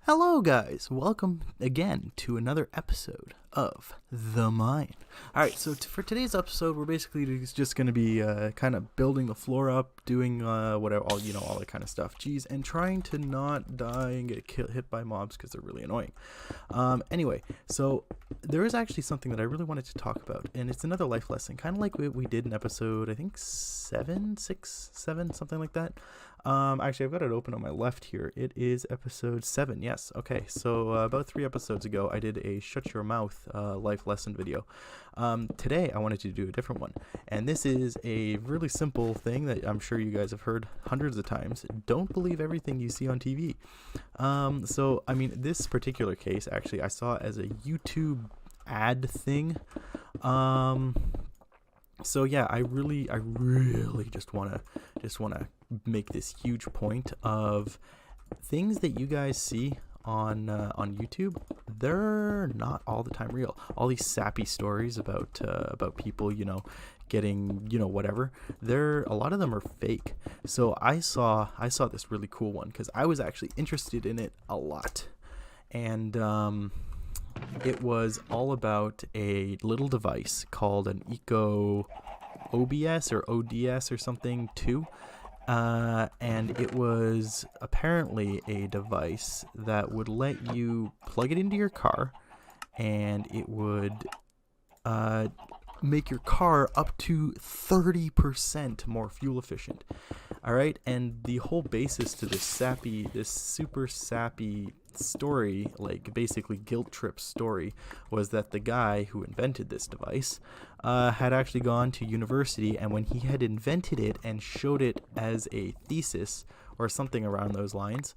Hello, guys. Welcome again to another episode of The Mine. All right, so for today's episode, we're basically just going to be kind of building the floor up, doing whatever, all that kind of stuff. Jeez, and trying to not die and get hit by mobs because they're really annoying. Anyway, so there is actually something that I really wanted to talk about, and it's another life lesson, kind of like we did in episode, I think 7, something like that. Actually, I've got it open on my left here. It is episode 7. Yes. Okay. So about 3 episodes ago, I did a shut your mouth life lesson video. Today, I wanted to do a different one. And this is a really simple thing that I'm sure you guys have heard hundreds of times. Don't believe everything you see on TV. So, I mean, this particular case, actually, I saw as a YouTube ad thing. So yeah, I really just wanna make this huge point of things that you guys see on YouTube. They're not all the time real. All these sappy stories about people, getting, whatever. A lot of them are fake. So I saw this really cool one because I was actually interested in it a lot, and it was all about a little device called an Eco OBS or ODS or something too. And it was apparently a device that would let you plug it into your car, and it would make your car up to 30% more fuel efficient. All right, and the whole basis to this super sappy story, like basically guilt trip story, was that the guy who invented this device had actually gone to university, and when he had invented it and showed it as a thesis or something around those lines,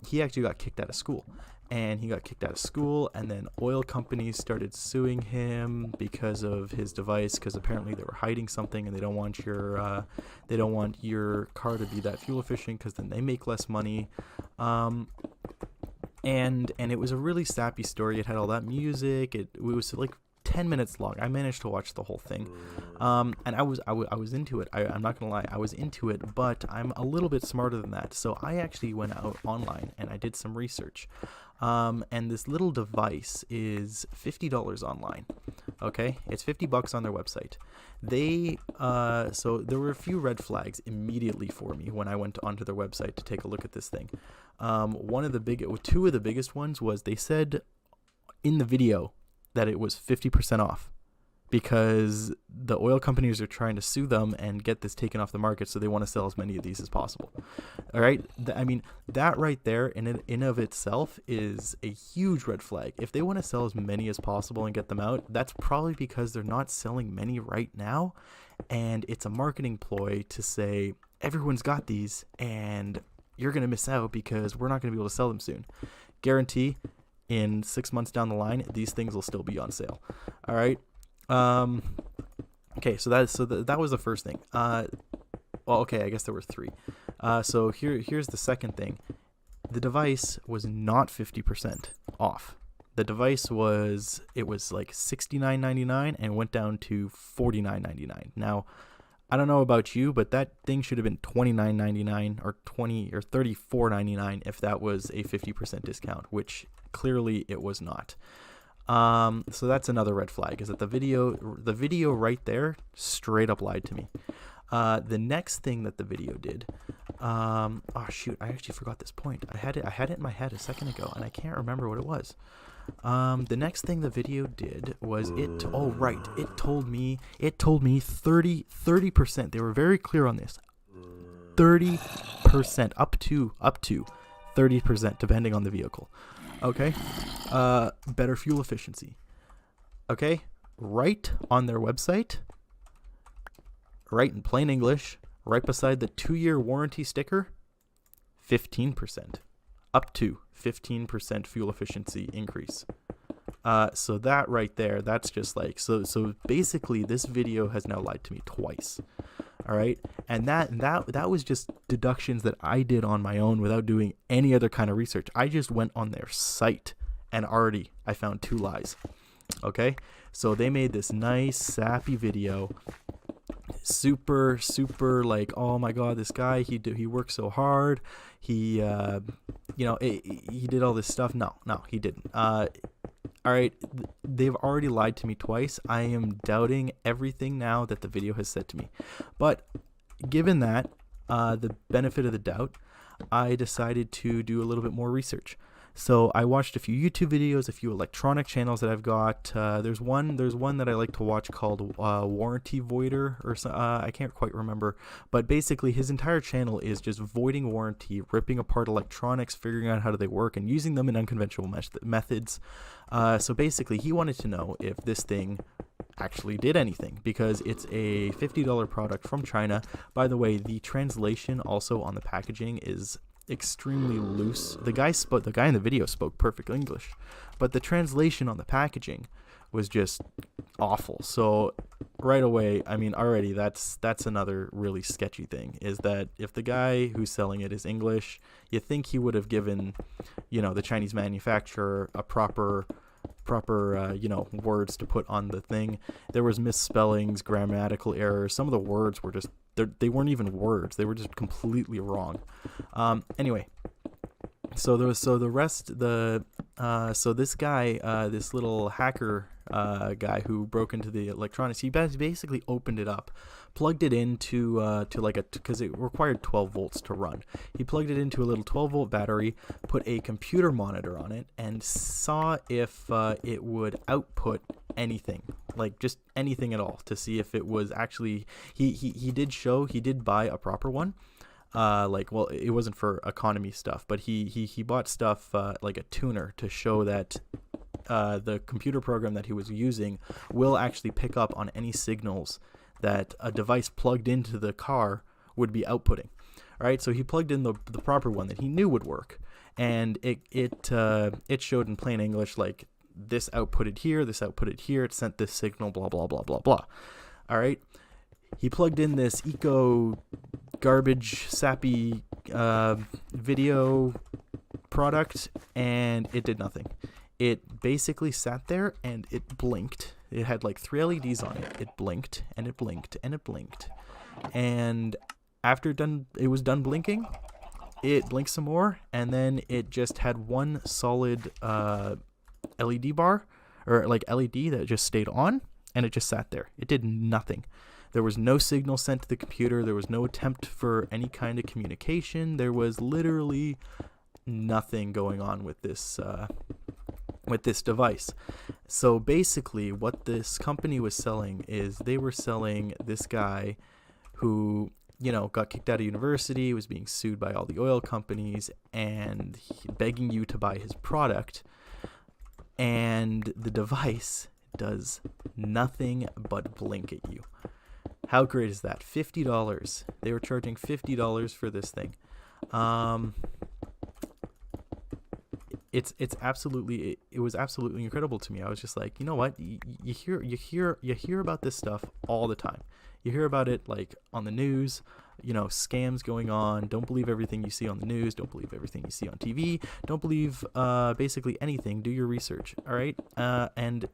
he actually got kicked out of school. And he got kicked out of school, and then oil companies started suing him because of his device, because apparently they were hiding something, and they don't want your car to be that fuel efficient, because then they make less money. And it was a really sappy story. It had all that music. It was like 10 minutes long. I managed to watch the whole thing, and I was into it. I'm not gonna lie, I was into it, but I'm a little bit smarter than that. So I actually went out online and I did some research. And this little device is $50 online. Okay, it's $50 on their website. So there were a few red flags immediately for me when I went onto their website to take a look at this thing. Two of the biggest ones was they said in the video that it was 50% off because the oil companies are trying to sue them and get this taken off the market, so they want to sell as many of these as possible. All right, I mean, that right there in of itself is a huge red flag. If they want to sell as many as possible and get them out, that's probably because they're not selling many right now, and it's a marketing ploy to say everyone's got these and you're going to miss out because we're not going to be able to sell them soon. Guarantee in 6 months down the line, these things will still be on sale. All right. Okay, so that was the first thing. Okay, I guess there were 3. So here's the second thing. The device was not 50% off. The device was like $69.99 and went down to $49.99. Now, I don't know about you, but that thing should have been $29.99 or $34.99 if that was a 50% discount, which clearly it was not. So that's another red flag, is that the video right there straight up lied to me. The next thing that the video did, oh shoot, I actually forgot this point. I had it in my head a second ago and I can't remember what it was. The next thing the video did was it told me 30%. They were very clear on this. 30%, up to 30%, depending on the vehicle. Okay, better fuel efficiency. Okay, right on their website, right in plain English, right beside the 2-year warranty sticker, 15%, up to 15% fuel efficiency increase. So that right there, that's just like, so basically this video has now lied to me twice. All right, and that was just deductions that I did on my own without doing any other kind of research. I just went on their site and already I found 2 lies. Okay, so they made this nice sappy video super like, oh my god, this guy, he worked so hard, he he did all this stuff. No, he didn't. All right, they've already lied to me twice. I am doubting everything now that the video has said to me. But given that, the benefit of the doubt, I decided to do a little bit more research. So I watched a few YouTube videos, a few electronic channels that I've got. There's one that I like to watch called Warranty Voider, or I can't quite remember. But basically, his entire channel is just voiding warranty, ripping apart electronics, figuring out how do they work, and using them in unconventional methods. So basically, he wanted to know if this thing actually did anything, because it's a $50 product from China. By the way, the translation also on the packaging is extremely loose. The guy in the video spoke perfect English, but the translation on the packaging was just awful. So right away, I mean, already that's another really sketchy thing, is that if the guy who's selling it is English, you think he would have given, the Chinese manufacturer a proper words to put on the thing. There was misspellings, grammatical errors. Some of the words were just, they weren't even words. They were just completely wrong. Anyway, so this guy, this little hacker guy who broke into the electronics, he basically opened it up, plugged it into because it required 12 volts to run. He plugged it into a little 12-volt battery, put a computer monitor on it, and saw if it would output anything, like just anything at all, to see if it was actually. He did buy a proper one. It wasn't for economy stuff, but he bought stuff like a tuner to show that the computer program that he was using will actually pick up on any signals that a device plugged into the car would be outputting. All right, so he plugged in the proper one that he knew would work, and it showed in plain English, like, this outputted here, it sent this signal, blah blah blah blah blah. All right, he plugged in this eco garbage sappy video product, and it did nothing. It basically sat there and it blinked. It had like 3 LEDs on it. It blinked and it blinked and it blinked. And after it was done blinking, it blinked some more, and then it just had one solid LED bar, or like LED, that just stayed on, and it just sat there. It did nothing. There was no signal sent to the computer. There was no attempt for any kind of communication. There was literally nothing going on with this device. So basically, what this company was selling is, they were selling this guy who, got kicked out of university, was being sued by all the oil companies, and begging you to buy his product. And the device does nothing but blink at you. How great is that? $50. They were charging $50 for this thing. It was absolutely incredible to me. I was just like, you know what? You hear about this stuff all the time. You hear about it like on the news, scams going on. Don't believe everything you see on the news. Don't believe everything you see on TV. Don't believe basically anything. Do your research. All right. And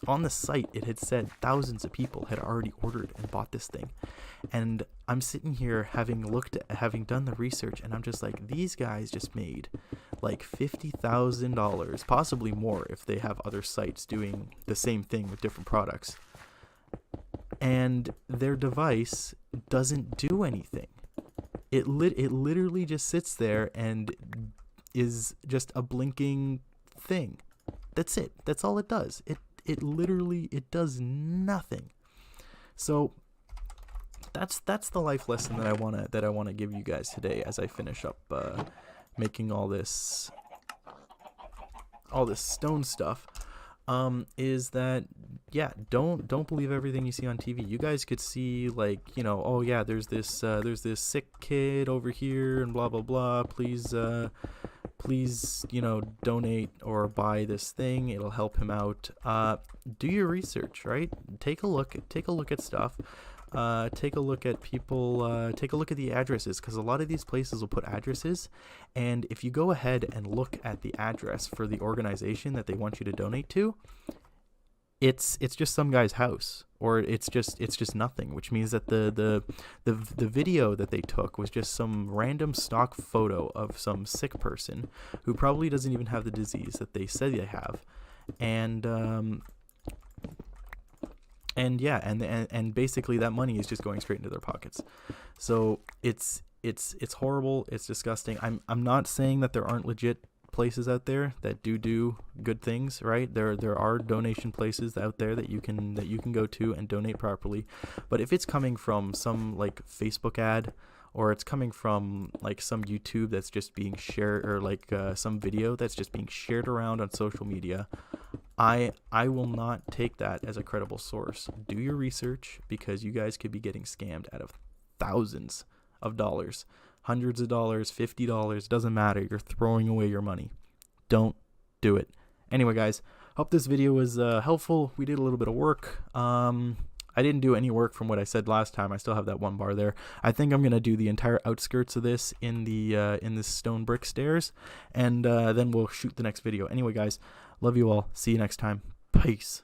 on the site, it had said thousands of people had already ordered and bought this thing. And I'm sitting here having done the research, and I'm just like, these guys just made like $50,000, possibly more if they have other sites doing the same thing with different products. And their device doesn't do anything. It literally just sits there and is just a blinking thing. That's it. That's all it does. It literally does nothing. So that's the life lesson that I wanna give you guys today as I finish up making all this stone stuff. Is that, don't believe everything you see on TV. You guys could see, like, oh yeah, there's this sick kid over here and blah blah blah. Please, donate or buy this thing. It'll help him out. Do your research, right? Take a look at stuff. Take a look at people, take a look at the addresses, because a lot of these places will put addresses, and if you go ahead and look at the address for the organization that they want you to donate to, it's just some guy's house, or it's just nothing, which means that the video that they took was just some random stock photo of some sick person who probably doesn't even have the disease that they say they have. And basically that money is just going straight into their pockets. So it's horrible. It's disgusting. I'm not saying that there aren't legit places out there that do good things, right? There are donation places out there that you can go to and donate properly. But if it's coming from some like Facebook ad, or it's coming from like some YouTube that's just being shared, or like some video that's just being shared around on social media, I will not take that as a credible source. Do your research, because you guys could be getting scammed out of thousands of dollars, hundreds of dollars, $50, doesn't matter. You're throwing away your money. Don't do it. Anyway, guys, hope this video was helpful. We did a little bit of work. I didn't do any work from what I said last time. I still have that one bar there. I think I'm gonna do the entire outskirts of this in the stone brick stairs, and then we'll shoot the next video. Anyway, guys, love you all. See you next time. Peace.